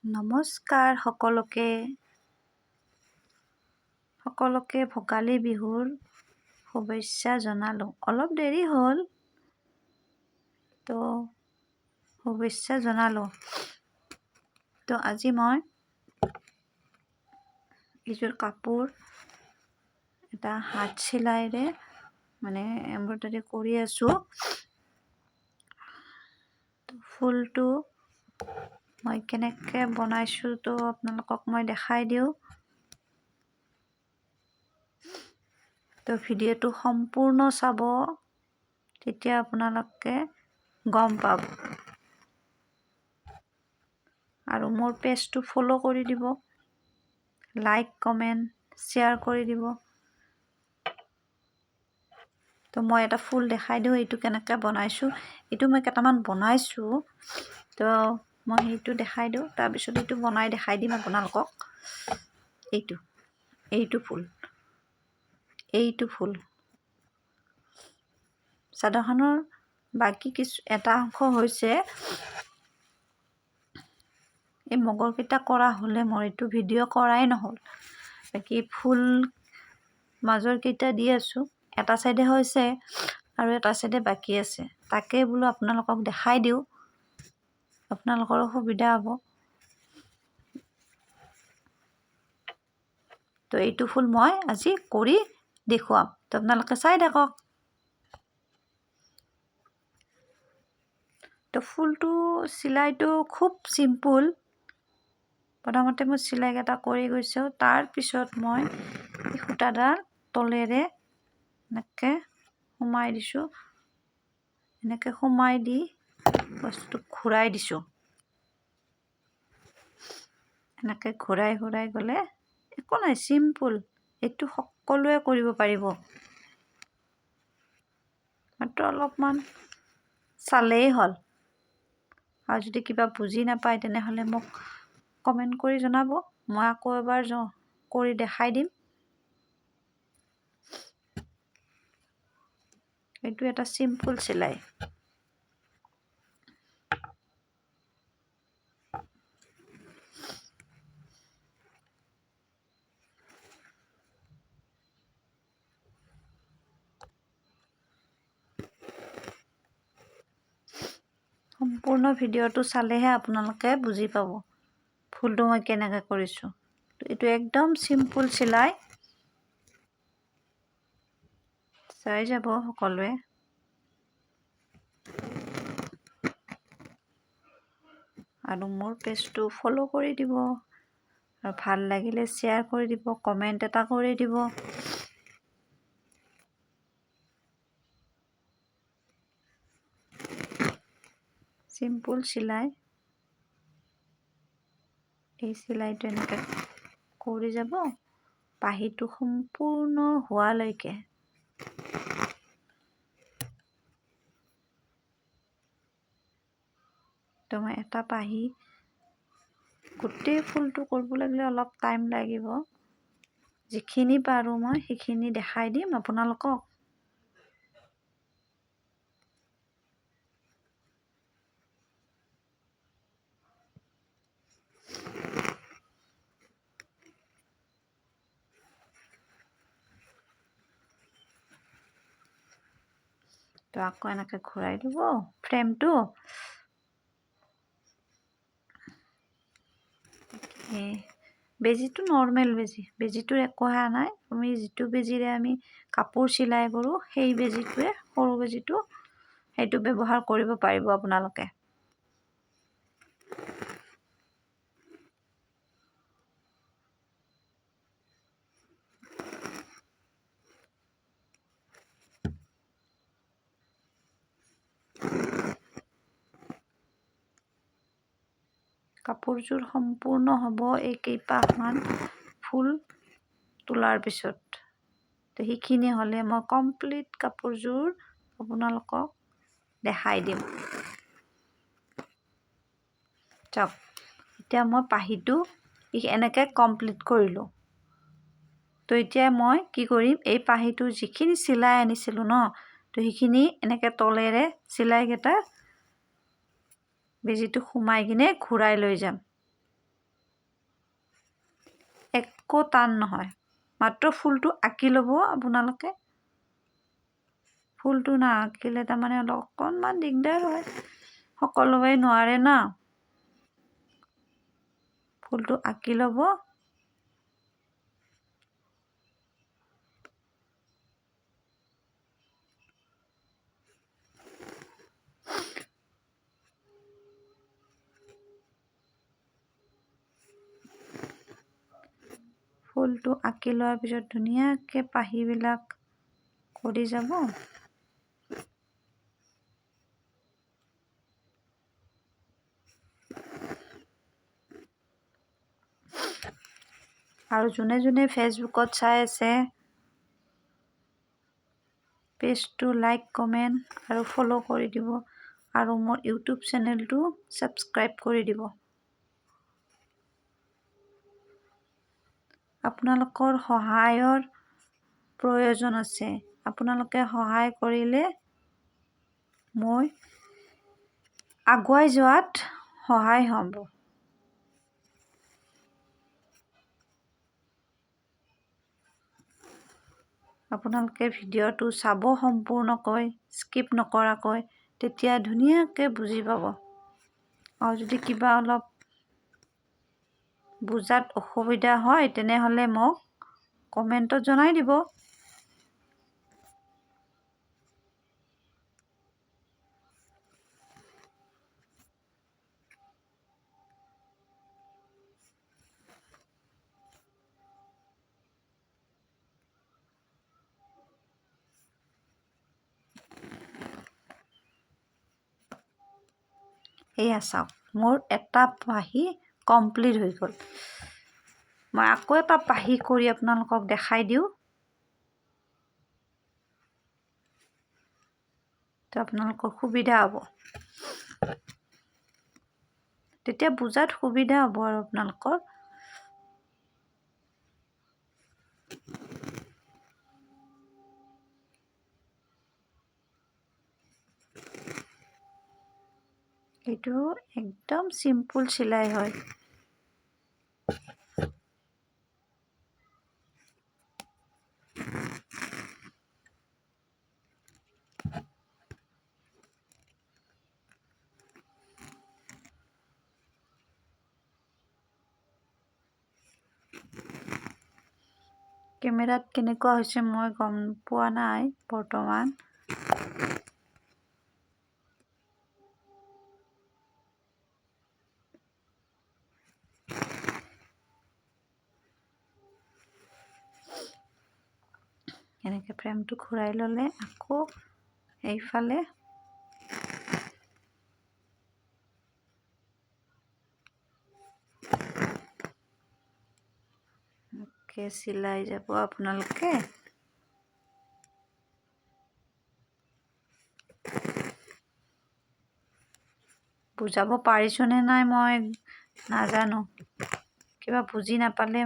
নমস্কাৰ সকলোকে ভোগালী বিহুৰ শুভেচ্ছা জনালোঁ। অলপ দেৰি হ'ল তো শুভেচ্ছা জনালোঁ। তো আজি মই এইযোৰ কাপোৰ এটা হাত চিলাইৰে এম্ব্ৰইডাৰী কৰি আছোঁ। তো ফুলটো মই কেনেকৈ বনাইছোঁ তো আপোনালোকক মই দেখাই দিওঁ। তো ভিডিঅ'টো সম্পূৰ্ণ চাব, তেতিয়া আপোনালোকে গম পাব। আৰু মোৰ পেজটো ফ'ল' কৰি দিব, লাইক কমেণ্ট শ্বেয়াৰ কৰি দিব। তো মই এটা ফুল দেখাই দিওঁ, এইটো কেনেকৈ বনাইছোঁ। এইটো মই কেইটামান বনাইছোঁ, তো মই সেইটো দেখাই দিওঁ। তাৰপিছত এইটো বনাই দেখাই দিম আপোনালোকক। এইটো ফুল চাদৰখনৰ বাকী এটা অংশ হৈছে এই মগৰকেইটা কৰা হ'লে মোৰ এইটো ভিডিঅ' কৰাই নহ'ল। বাকী ফুল মাজৰ কেইটা দি আছোঁ, এটা চাইডে হৈছে আৰু এটা চাইডে বাকী আছে। তাকে বোলো আপোনালোকক দেখাই দিওঁ, আপোনালোকৰো সুবিধা হ'ব। তো এইটো ফুল মই আজি কৰি দেখুৱাম, তো আপোনালোকে চাই থাকক। তো ফুলটো চিলাইটো খুব চিম্পুল। প্ৰথমতে মই চিলাইকেইটা কৰি গৈছোঁ, তাৰপিছত মই এই সূতাডাল তলেৰে এনেকৈ সোমাই দিছোঁ। এনেকৈ সোমাই দি বস্তুটো ঘূৰাই দিছোঁ। এনেকৈ ঘূৰাই গ'লে একো নাই, চিম্পুল। এইটো সকলোৱে কৰিব পাৰিব, মাত্ৰ অলপমান চালেই হ'ল। আৰু যদি কিবা বুজি নাপায় তেনেহ'লে মোক কমেণ্ট কৰি জনাব, মই আকৌ এবাৰ কৰি দেখাই দিম। এইটো এটা চিম্পুল চিলাই। সম্পূৰ্ণ ভিডিঅ'টো চালেহে আপোনালোকে বুজি পাব ফুলটো মই কেনেকৈ কৰিছোঁ। এইটো একদম চিম্পুল চিলাই, চাই যাব সকলোৱে। আৰু মোৰ পেজটো ফ'ল' কৰি দিব, আৰু ভাল লাগিলে শ্বেয়াৰ কৰি দিব, কমেণ্ট এটা কৰি দিব। চিম্পুল চিলাই, এই চিলাইটো এনেকৈ কৰি যাব পাহিটো সম্পূৰ্ণ হোৱালৈকে। তো মই এটা পাহি গোটেই ফুলটো কৰিব লাগিলে অলপ টাইম লাগিব। যিখিনি পাৰোঁ মই সেইখিনি দেখাই দিম আপোনালোকক। তো আকৌ এনেকৈ ঘূৰাই দিব ফ্ৰেমটো। বেজীটো নৰ্মেল বেজীটোৰ একো হোৱা নাই। আমি যিটো বেজীৰে আমি কাপোৰ চিলাই কৰোঁ সেই বেজীটোৱে, সৰু বেজীটো, সেইটো ব্যৱহাৰ কৰিব পাৰিব আপোনালোকে। কাপোৰযোৰ সম্পূৰ্ণ হ'ব এই কেইপাহমান ফুল তোলাৰ পিছত। তো সেইখিনি হ'লে মই কমপ্লিট কাপোৰযোৰ আপোনালোকক দেখাই দিম। চাওক, এতিয়া মই পাহিটো এনেকৈ কমপ্লিট কৰিলোঁ। তো এতিয়া মই কি কৰিম, এই পাহিটো যিখিনি চিলাই আনিছিলোঁ ন, তো সেইখিনি এনেকৈ তলেৰে চিলাইকেইটা বেজীটো সোমাই কিনে ঘূৰাই লৈ যাম। একো টান নহয়, মাত্ৰ ফুলটো আঁকি ল'ব আপোনালোকে। ফুলটো নাআঁকিলে তাৰমানে অকণমান দিগদাৰ হয়, সকলোৱে নোৱাৰে না। ফুলটো আঁকি ল'ব। ফুলটো আঁকি লোৱাৰ পিছত ধুনীয়াকৈ পাহিবিলাক কৰি যাব। আৰু যোনে যোনে ফেচবুকত চাই আছে, পেজটো লাইক, কমেণ্ট আৰু ফ'ল' কৰি দিব, আৰু মোৰ ইউটিউব চেনেলটো ছাবস্ক্ৰাইব কৰি দিব। আপোনালোকৰ সহায়ৰ প্ৰয়োজন আছে। আপোনালোকে সহায় কৰিলে মই আগুৱাই যোৱাত সহায় হ'ব। আপোনালোকে ভিডিঅ'টো চাব সম্পূৰ্ণকৈ, স্কিপ নকৰাকৈ, তেতিয়া ধুনীয়াকৈ বুজি পাব। আৰু যদি কিবা অলপ বুজাত অসুবিধা হয় তেনেহ'লে মোক কমেণ্টত জনাই দিব। এয়া চাওক, মোৰ এটা পাহি কমপ্লিট হৈ গ'ল। মই আকৌ এটা পাহি কৰি আপোনালোকক দেখাই দিওঁ, তো আপোনালোকৰ সুবিধা হ'ব, তেতিয়া বুজাত সুবিধা হ'ব আৰু আপোনালোকৰ। এইটো একদম চিম্পুল চিলাই হয়। কেমেৰাত কেনেকুৱা হৈছে মই গম পোৱা নাই বৰ্তমান। এনেকৈ ফ্ৰেমটো ঘূৰাই ল'লে আকৌ এইফালে চিলাই যাব আপোনালোকে। বুজাব পাৰিছোনে নাই মই নাজানো, কিবা বুজি নাপালে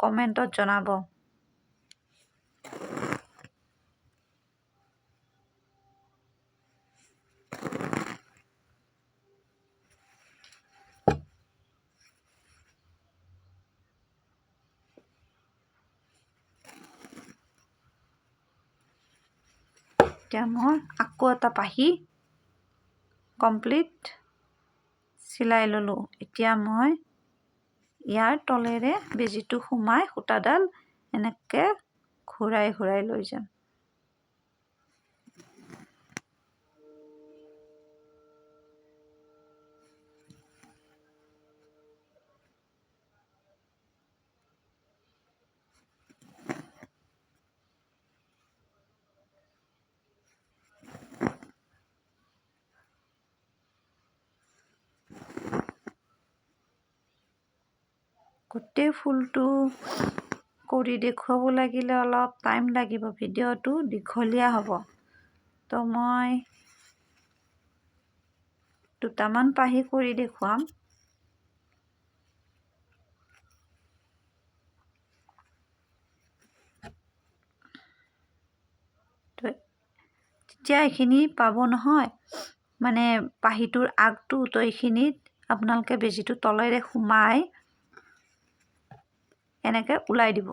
কমেণ্টত জনাব। এতিয়া মই আকৌ এটা পাহি কমপ্লিট চিলাই ল'লোঁ। এতিয়া মই ইয়াৰ তলেৰে বেজীটো সোমাই সূতাডাল এনেকৈ ঘূৰাই ঘূৰাই লৈ যাম। গোটেই ফুলটো কৰি দেখুৱাব লাগিলে অলপ টাইম লাগিব, ভিডিঅ'টো দীঘলীয়া হ'ব। তো মই দুটামান পাহি কৰি দেখুৱাম। তো যেতিয়া এইখিনি পাব নহয়, মানে পাহিটোৰ আগটো, তো এইখিনিত আপোনালোকে বেজীটো তলেৰে সোমাই এনেকৈ ওলাই দিব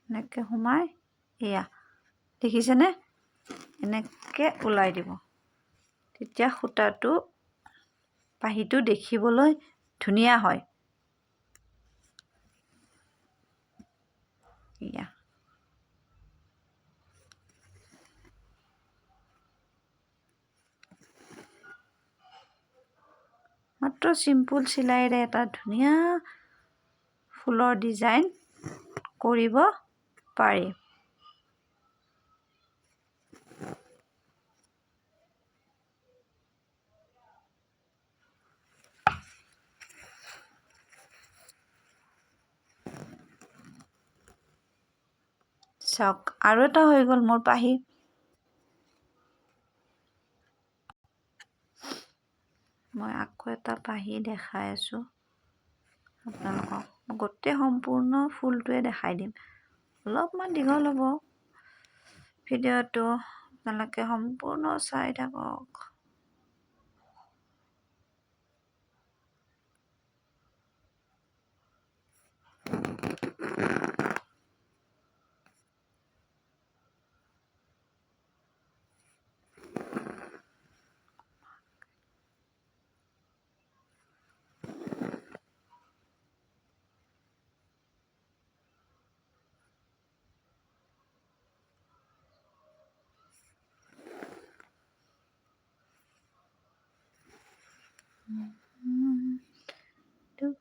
এনেকৈ সোমাই এয়া দেখিছেনে এনেকৈ ওলাই দিব তেতিয়া সূতাটো পাহিটো দেখিবলৈ ধুনীয়া হয় এয়া মাত্ৰ চিম্পুল চিলাইৰে এটা ধুনীয়া ফুলৰ ডিজাইন কৰিব পাৰি চাওক আৰু এটা হৈ গ'ল মোৰ পাহি মই আকৌ এটা পাহি দেখাই আছোঁ আপোনালোকক গোটেই সম্পূৰ্ণ ফুলটোৱে দেখাই দিম অলপমান দীঘল হ'ব ভিডিঅ'টো আপোনালোকে সম্পূৰ্ণ চাই থাকক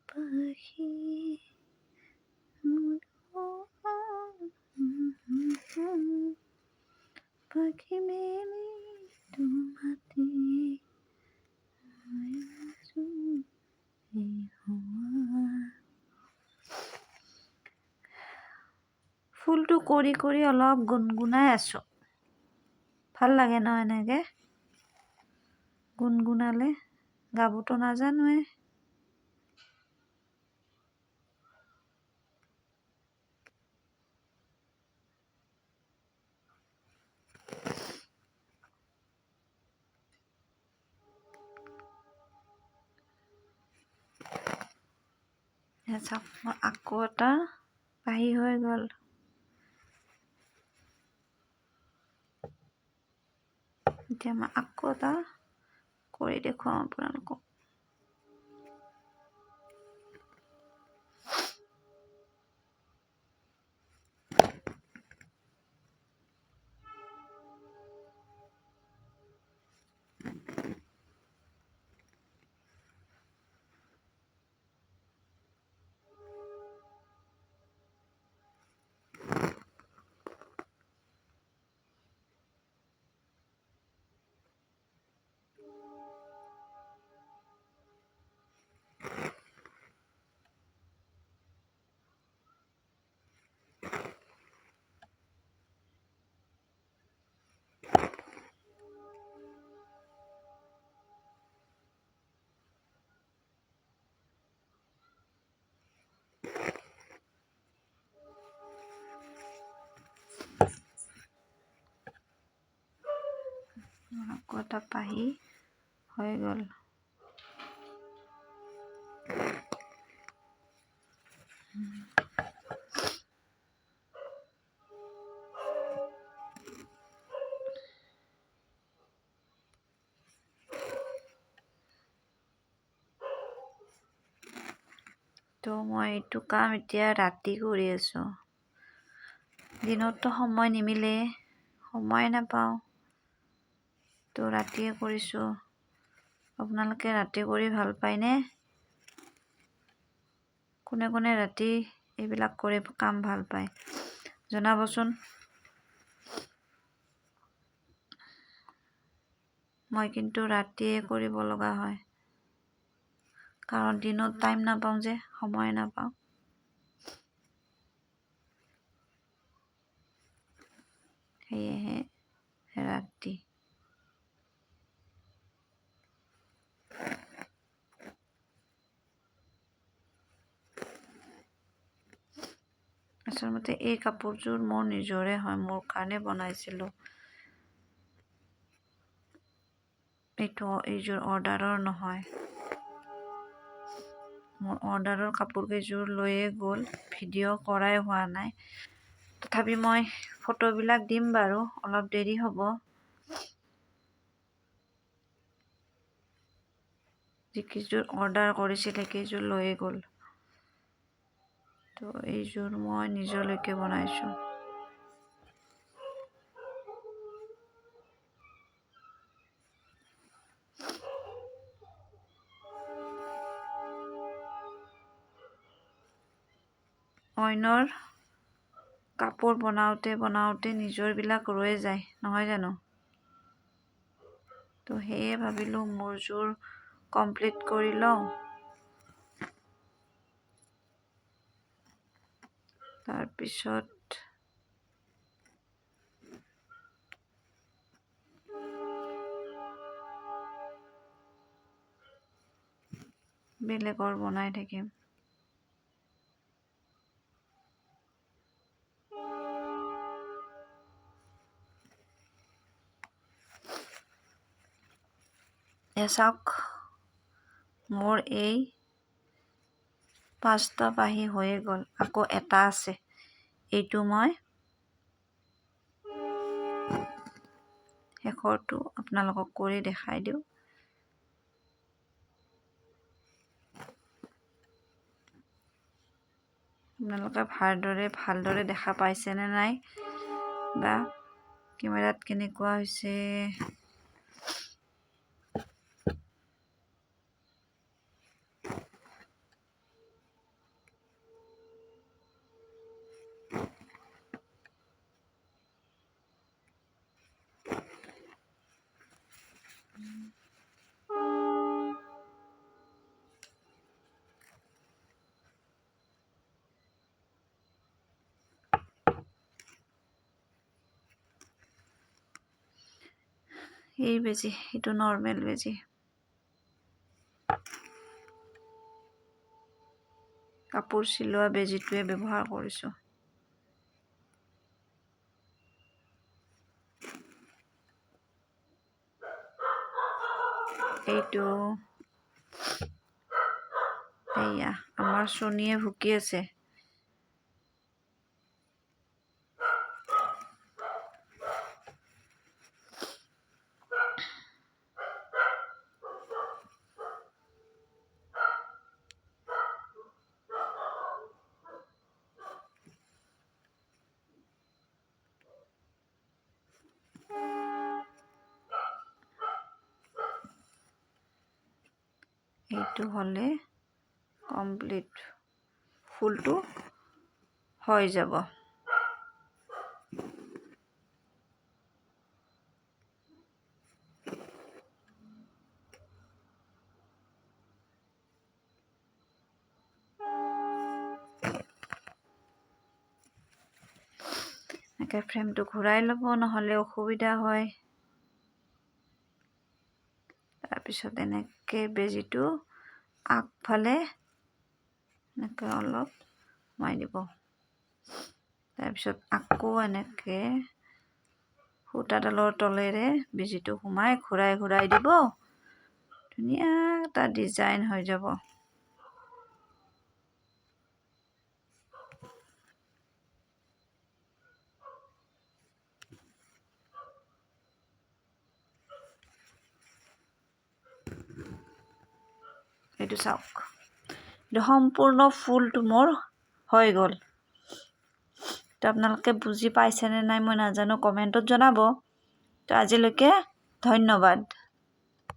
পাখি পাখি মেলি তোমাতে ফুলটো কৰি কৰি অলপ গুণগুণাই আছোঁ ভাল লাগে ন এনেকৈ গুণগুণালে গাবতো নাজানোৱে চাওক মোৰ আকৌ এটা পাহি হৈ গ'ল এতিয়া মই আকৌ এটা কৰি দেখুৱাম আপোনালোকক আকৌ এটা পাহি হৈ গ'ল তো মই এইটো কাম এতিয়া ৰাতি কৰি আছোঁ দিনততো সময় নিমিলে সময় নাপাওঁ তো ৰাতিয়ে কৰিছোঁ আপোনালোকে ৰাতি কৰি ভাল পায়নে কোনে কোনে ৰাতি এইবিলাক কৰি কাম ভাল পায় জনাবচোন মই কিন্তু ৰাতিয়ে কৰিব লগা হয় কাৰণ দিনত টাইম নাপাওঁ যে সময় নাপাওঁ সেয়েহে ৰাতি আচলতে এই কাপোৰযোৰ মোৰ নিজৰে হয় মোৰ কাৰণে বনাইছিলোঁ এইযোৰ অৰ্ডাৰৰ নহয় মোৰ অৰ্ডাৰৰ কাপোৰকেইযোৰ লৈয়ে গ'ল, ভিডিঅ' কৰাই হোৱা নাই। তথাপি মই ফটোবিলাক দিম বাৰু, অলপ দেৰি হ'ব। যিকেইযোৰ অৰ্ডাৰ কৰিছিল সেইকেইযোৰ লৈয়ে গ'ল। তো এইযোৰ মই নিজলৈকে বনাইছোঁ। অইনৰ কাপোৰ বনাওঁতে নিজৰবিলাক ৰৈ যায়, নহয় জানো? তো সেয়ে ভাবিলোঁ মোৰযোৰ কমপ্লিট কৰি লওঁ। তাৰপিছত বেলেগৰ বনাই থাকিম। চাওক, মোৰ এই 5টা পাহি হৈয়ে গ'ল, আকৌ এটা আছে। এইটো মই শেষৰটো আপোনালোকক কৰি দেখাই দিওঁ। আপোনালোকে ভালদৰে দেখা পাইছেনে নাই, বা কেমেৰাত কেনেকুৱা হৈছে? এই বেজি, এইটো নৰ্মেল বেজি। কাপোৰ চিলোৱা বেজিটোৱে ব্যৱহাৰ কৰিছোঁ। এইটো এয়া আমাৰ চনীয়ে ভুকি আছে। এইটো হ'লে কমপ্লিট ফুলটো হৈ যাব। এনেকৈ ফ্ৰেমটো ঘূৰাই ল'ব, নহ'লে অসুবিধা হয়। তাৰপিছত এনেকৈ বেজিটো আগফালে এনেকৈ অলপ সোমাই দিব। তাৰপিছত আকৌ এনেকৈ সূতাডালৰ তলেৰে বেজিটো সোমাই ঘূৰাই দিব। ধুনীয়া এটা ডিজাইন হৈ যাব। এইটো চাওক, এইটো সম্পূৰ্ণ ফুলটো মোৰ হৈ গ'ল। তো আপোনালোকে বুজি পাইছেনে নাই মই নাজানো, কমেণ্টত জনাব। তো আজিলৈকে ধন্যবাদ।